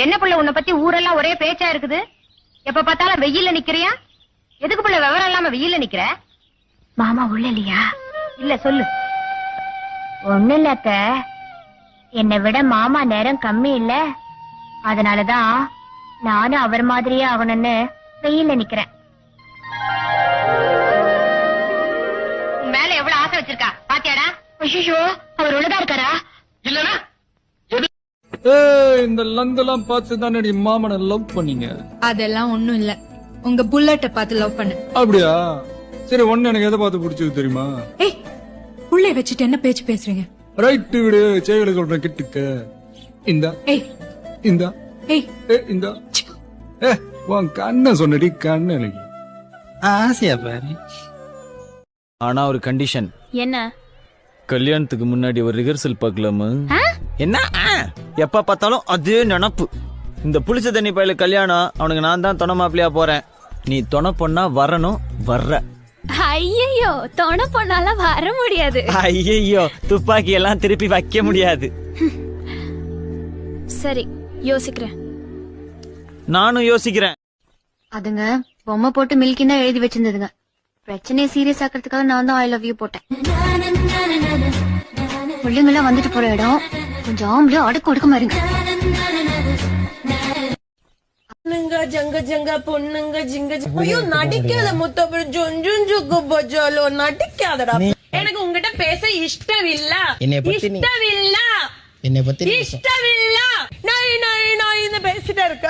என்ன புள்ள உன்னை பத்தி ஊரெல்லாம் ஒரே பேச்சா இருக்குது? எப்ப பார்த்தாலும் வெயில்ல நிக்கிறியா? எதுக்கு புள்ள விவரம் இல்லாம வெயில்ல நிக்கிற? மாமா உள்ள இல்லையா? இல்ல சொல்லு. ஒண்ணு இல்ல அத்தை, என்னை விட மாமா நேரம் கம்மி இல்ல, அதனாலதான் நானும் அவர் மாதிரியே ஆகணும்னு வெயில்ல நிக்கிறேன். மேல எவ்வளவு ஆசை வச்சிருக்கா பாத்தியாடா? ஐயோ, அவர் உள்ளதா இருக்காரா? இல்லனா இந்த லந்தெல்லாம் பார்த்து தானே மாமனை லவ் பண்ணீங்க? அதெல்லாம் ஒண்ணும் இல்ல, உங்க புல்லட்ட பார்த்து லவ் பண்ண. அப்படியா? சரி, ஒண்ணு எனக்கு எதை பார்த்து பிடிச்சது தெரியுமா? ஏய், புள்ளை வச்சுட்டு என்ன பேச்சு பேசுறீங்க? ரைட்டு விடு, செய்களை சொல்றேன் கிட்டுக்க. இந்தா ஏய் இந்தா ஏய் இந்தா உன் கண்ண சொன்னடி, கண்ண எனக்கு ஆசையா பாரு. ஆனா ஒரு கண்டிஷன். என்ன? கல்யாணத்துக்கு முன்னாடி ஒரு ரிஹர்சல் பார்க்கலாமா? என்ன எப்ப பார்த்தாலும் அதே நினப்பு. இந்த புளிச்ச தண்ணி பயில கல்யாணம், அவனுக்கு நான் தான் தொண மாப்பிளையா போறேன். நீ தொண பொண்ணா வரணும், வர்ற. ஐயோ, தொண பொண்ணால வர முடியாது. ஐயோ, துப்பாக்கி எல்லாம் திருப்பி வைக்க முடியாது. சரி, யோசிக்கிறேன். நானும் யோசிக்கிறேன். அதுங்க பொம்மை போட்டு மில்கி தான் எழுதி வச்சிருந்ததுங்க. பிரச்சனையை சீரியஸ் ஆக்கிறதுக்காக நான் தான் ஐ லவ் யூ போட்டேன். பிள்ளைங்கெல்லாம் வந்துட்டு போற இடம், கொஞ்சம் ஆம்பளை அடக்கு ஒடுக்கமா இருங்க. ஜங்க ஜங்க பொண்ணுங்க ஜிங்க ஐயோ நடிக்காத முத்தப்ப ஜொஞ்சுக்கு பஜாலோ நடிக்காதடா. எனக்கு உங்ககிட்ட பேச இஷ்டம் இல்ல. இஷ்டம் இல்ல. நான் இந்த பேசிட்டே இருக்க.